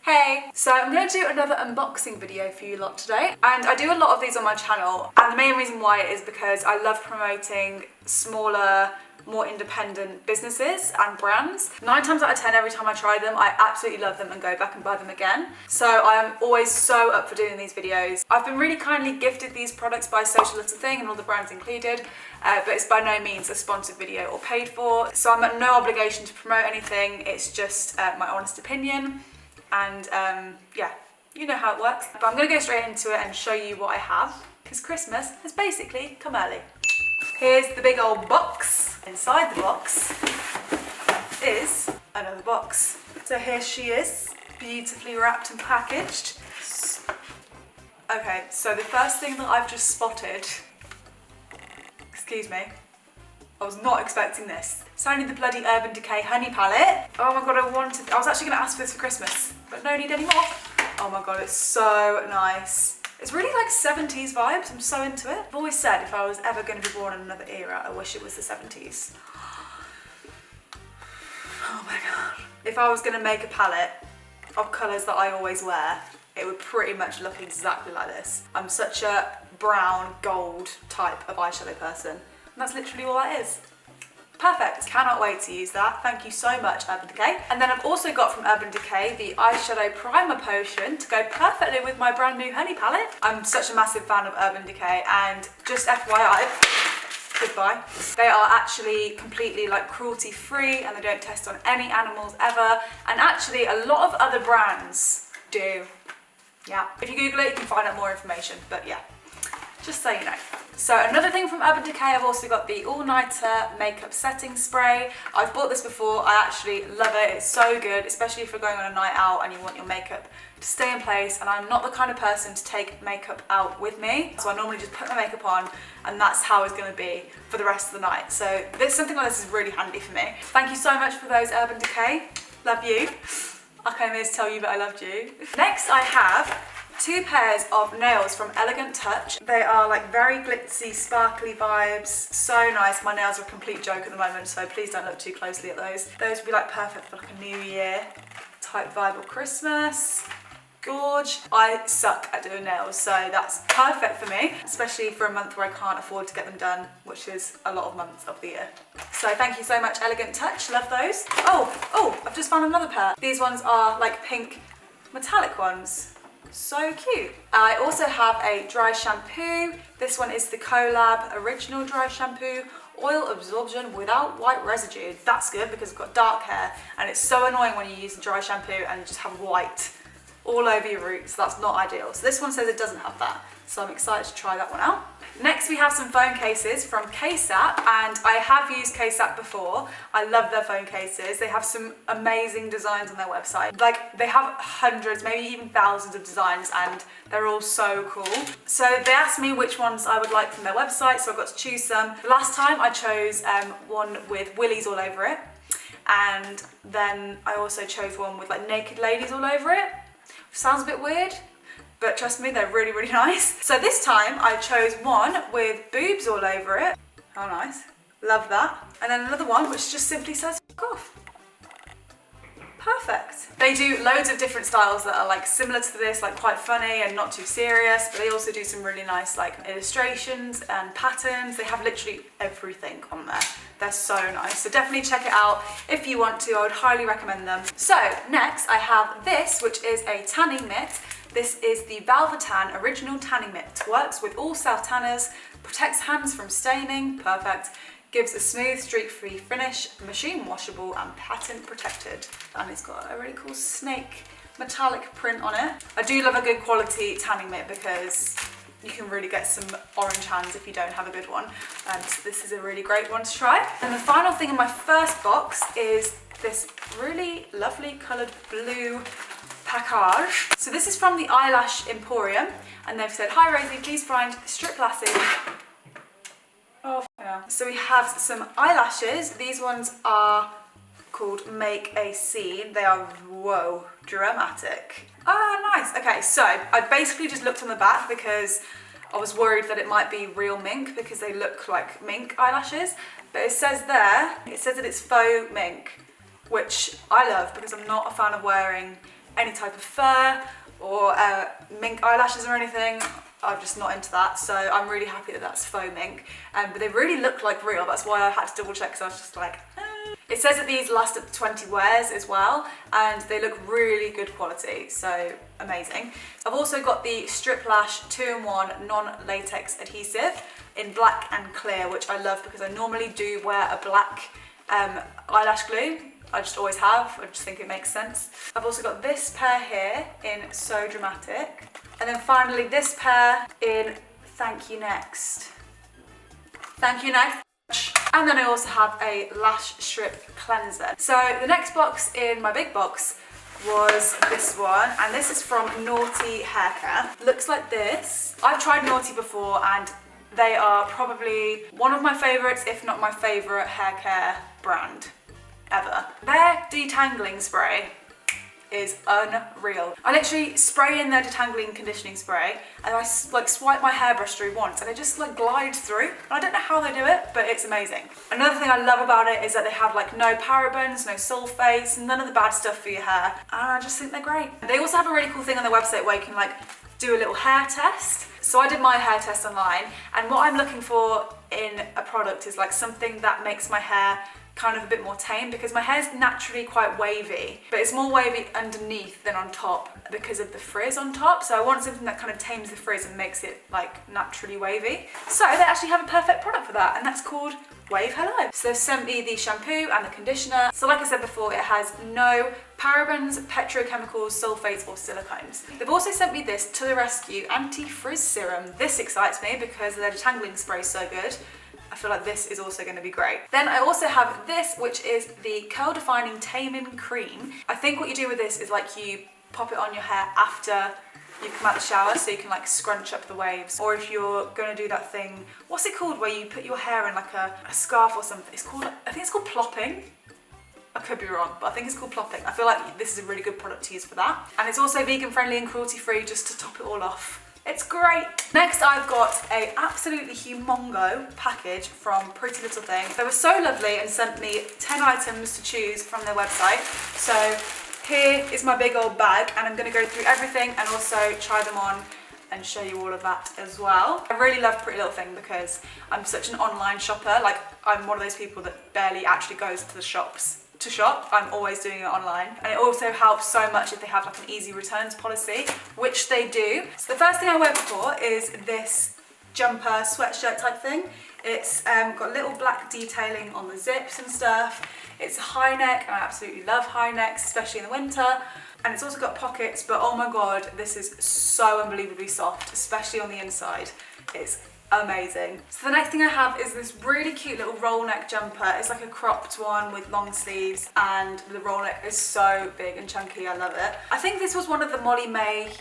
Hey! So I'm going to do another unboxing video for you lot today, and I do a lot of these on my channel, and the main reason why is because I love promoting smaller, more independent businesses and brands. 9 times out of 10, every time I try them, I absolutely love them and go back and buy them again. So I am always so up for doing these videos. I've been really kindly gifted these products by Social Little Thing and all the brands included, but it's by no means a sponsored video or paid for. So I'm at no obligation to promote anything, it's just my honest opinion. And yeah, you know how it works. But I'm going to go straight into it and show you what I have, because Christmas has basically come early. Here's the big old box. Inside the box is another box. So here she is, beautifully wrapped and packaged. Okay, so the first thing that I've just spotted, excuse me, I was not expecting this. It's only the bloody Urban Decay Honey Palette. Oh my god, I was actually going to ask for this for Christmas, but no need anymore. Oh my god, it's so nice. It's really like 70s vibes, I'm so into it. I've always said if I was ever going to be born in another era, I wish it was the 70s. Oh my god. If I was going to make a palette of colours that I always wear, it would pretty much look exactly like this. I'm such a brown, gold type of eyeshadow person, and that's literally all that is. Perfect, cannot wait to use that. Thank you so much, Urban Decay. And then I've also got from Urban Decay the eyeshadow primer potion to go perfectly with my brand new honey palette. I'm such a massive fan of Urban Decay, and just FYI, goodbye, they are actually completely like cruelty free and they don't test on any animals ever. And actually a lot of other brands do. Yeah, if you Google it, you can find out more information, but yeah, just so you know. So another thing from Urban Decay, I've also got the all-nighter makeup setting spray. I've bought this before, I actually love it, it's so good, especially if you're going on a night out and you want your makeup to stay in place, and I'm not the kind of person to take makeup out with me, so I normally just put my makeup on and that's how it's going to be for the rest of the night. So something like this is really handy for me. Thank you so much for those, Urban Decay, love you. I came here to tell you that I loved you. Next I have 2 pairs of nails from Elegant Touch. They are like very glitzy, sparkly vibes. So nice. My nails are a complete joke at the moment, so please don't look too closely at those. Those would be like perfect for like a New Year type vibe or Christmas. Gorge. I suck at doing nails, so that's perfect for me, especially for a month where I can't afford to get them done, which is a lot of months of the year. So thank you so much, Elegant Touch. Love those. Oh, I've just found another pair. These ones are like pink metallic ones. So cute. I also have a dry shampoo. This one is the Colab Original Dry Shampoo, oil absorption without white residue. That's good because I've got dark hair and it's so annoying when you use the dry shampoo and you just have white all over your roots. That's not ideal. So this one says it doesn't have that, so I'm excited to try that one out. Next we have some phone cases from CaseApp, and I have used CaseApp before. I love their phone cases. They have some amazing designs on their website. Like, they have hundreds, maybe even thousands of designs, and they're all so cool. So they asked me which ones I would like from their website, so I got to choose some. The last time I chose one with willies all over it, and then I also chose one with like naked ladies all over it. Sounds a bit weird, but trust me, they're really, really nice. So this time I chose one with boobs all over it. How nice. Love that. And then another one which just simply says "fuck off." Perfect. They do loads of different styles that are like similar to this, like quite funny and not too serious, but they also do some really nice like illustrations and patterns. They have literally everything on there. They're so nice. So definitely check it out if you want to. I would highly recommend them. So next I have this, which is a tanning mitt. This is the Velvo Tan Original Tanning Mitt. Works with all self-tanners, protects hands from staining, perfect, gives a smooth streak-free finish, machine washable and patent protected. And it's got a really cool snake metallic print on it. I do love a good quality tanning mitt because you can really get some orange hands if you don't have a good one. So this is a really great one to try. And the final thing in my first box is this really lovely coloured blue package. So this is from the Eyelash Emporium, and they've said, "Hi Rosie, please find strip lashes." Oh yeah. So we have some eyelashes. These ones are called Make a Scene. They are, whoa, dramatic. Ah, nice. Okay, so I basically just looked on the back because I was worried that it might be real mink because they look like mink eyelashes. But it says there, it says that it's faux mink, which I love because I'm not a fan of wearing any type of fur or mink eyelashes or anything. I'm just not into that, so I'm really happy that that's faux mink. But they really look like real. That's why I had to double check, because I was just like, It says that these last up to 20 wears as well, and they look really good quality, so amazing. I've also got the Strip Lash 2-in-1 non-latex adhesive in black and clear, which I love because I normally do wear a black eyelash glue. I just always have, I just think it makes sense. I've also got this pair here in So Dramatic. And then finally this pair in Thank You Next. Thank You Next. And then I also have a lash strip cleanser. So the next box in my big box was this one, and this is from Noughty Haircare. Looks like this. I've tried Noughty before and they are probably one of my favourites, if not my favourite hair care brand ever. Their detangling spray is unreal. I literally spray in their detangling conditioning spray and I like swipe my hairbrush through once and it just like glides through. And I don't know how they do it, but it's amazing. Another thing I love about it is that they have like no parabens, no sulfates, none of the bad stuff for your hair, and I just think they're great. They also have a really cool thing on their website where you can like do a little hair test. So I did my hair test online, and what I'm looking for in a product is like something that makes my hair kind of a bit more tame, because my hair's naturally quite wavy, but it's more wavy underneath than on top because of the frizz on top. So I want something that kind of tames the frizz and makes it like naturally wavy. So they actually have a perfect product for that, and that's called Wave Hello. So they've sent me the shampoo and the conditioner. So like I said before, it has no parabens, petrochemicals, sulfates or silicones. They've also sent me this To The Rescue Anti-Frizz Serum. This excites me because their detangling spray is so good. I feel like this is also going to be great. Then I also have this, which is the Curl Defining Taming Cream. I think what you do with this is like you pop it on your hair after you come out the shower, so you can like scrunch up the waves. Or if you're going to do that thing, what's it called, where you put your hair in like a scarf or something. It's called, I think it's called plopping. I could be wrong, but I think it's called plopping. I feel like this is a really good product to use for that. And it's also vegan friendly and cruelty free, just to top it all off. It's great. Next, I've got a absolutely humongo package from Pretty Little Thing. They were so lovely and sent me 10 items to choose from their website. So here is my big old bag, and I'm gonna go through everything and also try them on and show you all of that as well. I really love Pretty Little Thing because I'm such an online shopper. Like, I'm one of those people that barely actually goes to the shops to shop. I'm always doing it online, and it also helps so much if they have like an easy returns policy, which they do. So the first thing I went for is this jumper sweatshirt type thing. It's got little black detailing on the zips and stuff. It's a high neck, and I absolutely love high necks, especially in the winter. And it's also got pockets, but oh my god, this is so unbelievably soft, especially on the inside. It's amazing. So the next thing I have is this really cute little roll neck jumper. It's like a cropped one with long sleeves, and the roll neck is so big and chunky. I love it. I think this was one of the Molly May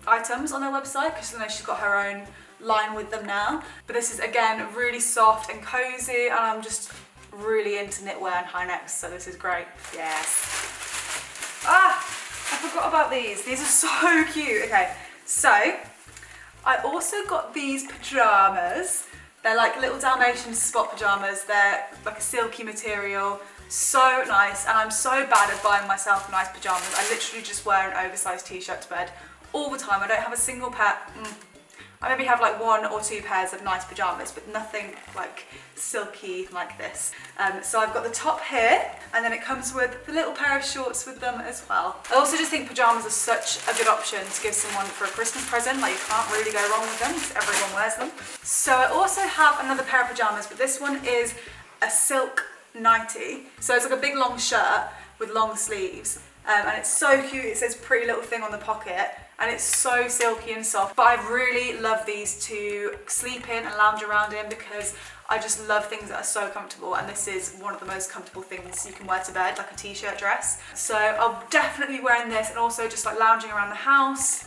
items on their website, because I know she's got her own line with them now. But this is again really soft and cozy, and I'm just really into knitwear and high necks, so this is great. Yes. Ah, I forgot about these. These are so cute. Okay, so I also got these pajamas. They're like little Dalmatian spot pajamas. They're like a silky material, so nice. And I'm so bad at buying myself nice pajamas. I literally just wear an oversized t-shirt to bed all the time. I don't have a single pair. I maybe have like 1 or 2 pairs of nice pajamas, but nothing like silky like this. So I've got the top here, and then it comes with the little pair of shorts with them as well. I also just think pajamas are such a good option to give someone for a Christmas present. Like, you can't really go wrong with them because everyone wears them. So I also have another pair of pajamas, but this one is a silk nightie. So it's like a big long shirt with long sleeves. And it's so cute. It says Pretty Little Thing on the pocket, and it's so silky and soft. But I really love these to sleep in and lounge around in, because I just love things that are so comfortable, and this is one of the most comfortable things you can wear to bed, like a t-shirt dress. So I'll definitely be wearing this, and also just like lounging around the house.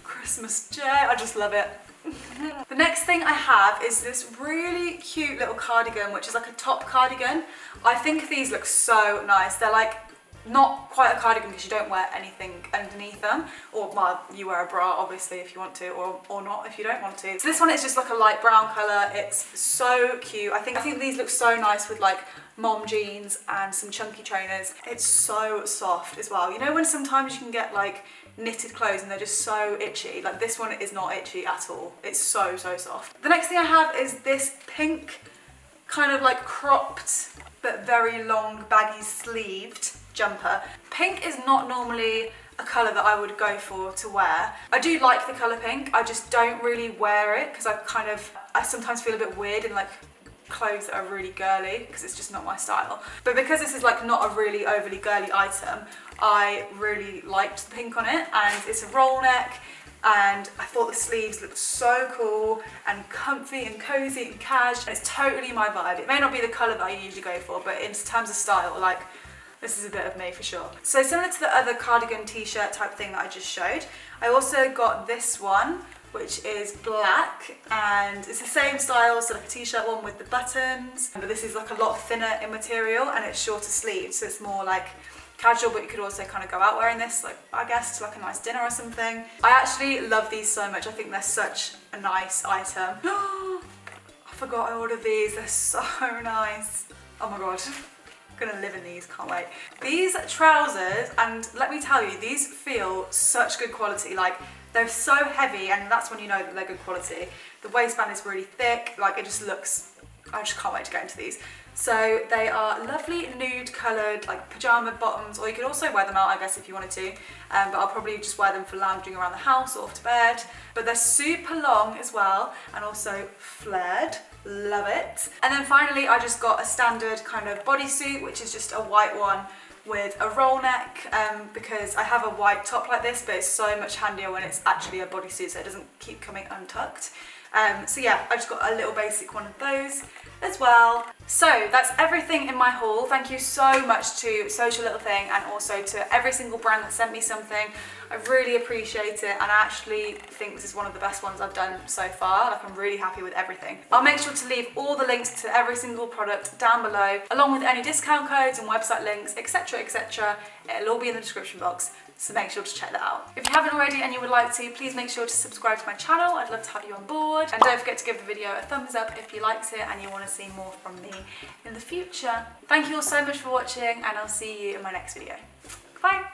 Christmas Day, I just love it. The next thing I have is this really cute little cardigan, which is like a top cardigan. I think these look so nice. They're like not quite a cardigan because you don't wear anything underneath them, or well, you wear a bra obviously if you want to, or not if you don't want to. So this one is just like a light brown colour. It's so cute. I think these look so nice with like mom jeans and some chunky trainers. It's so soft as well. You know when sometimes you can get like knitted clothes and they're just so itchy? Like this one is not itchy at all. It's so soft. The next thing I have is this pink kind of like cropped but very long baggy sleeved jumper. Pink is not normally a colour that I would go for to wear. I do like the colour pink, I just don't really wear it because I sometimes feel a bit weird in like clothes that are really girly because it's just not my style. But because this is like not a really overly girly item, I really liked the pink on it, and it's a roll neck, and I thought the sleeves looked so cool and comfy and cozy and cash, and it's totally my vibe. It may not be the colour that I usually go for, but in terms of style, like, this is a bit of me for sure. So similar to the other cardigan t-shirt type thing that I just showed, I also got this one, which is black, and it's the same style, so like a t-shirt one with the buttons, but this is like a lot thinner in material and it's shorter sleeves, so it's more like casual, but you could also kind of go out wearing this, like I guess to like a nice dinner or something. I actually love these so much. I think they're such a nice item. I forgot I ordered these. They're so nice. Oh my god. I'm gonna live in these, can't wait. These trousers, and let me tell you, these feel such good quality. Like, they're so heavy, and that's when you know that they're good quality. The waistband is really thick, like it just looks, I just can't wait to get into these. So they are lovely nude coloured, like pyjama bottoms, or you could also wear them out, I guess, if you wanted to. But I'll probably just wear them for lounging around the house or off to bed. But they're super long as well, and also flared. Love it. And then finally, I just got a standard kind of bodysuit, which is just a white one with a roll neck, because I have a white top like this, but it's so much handier when it's actually a bodysuit, so it doesn't keep coming untucked. So yeah, I just got a little basic one of those as well. So that's everything in my haul. Thank you so much to Social Little Thing, and also to every single brand that sent me something. I really appreciate it, and I actually think this is one of the best ones I've done so far. Like, I'm really happy with everything. I'll make sure to leave all the links to every single product down below, along with any discount codes and website links, etc, etc. It'll all be in the description box, so make sure to check that out. If you haven't already and you would like to, please make sure to subscribe to my channel. I'd love to have you on board. And don't forget to give the video a thumbs up if you liked it and you want to see more from me in the future. Thank you all so much for watching, and I'll see you in my next video. Bye!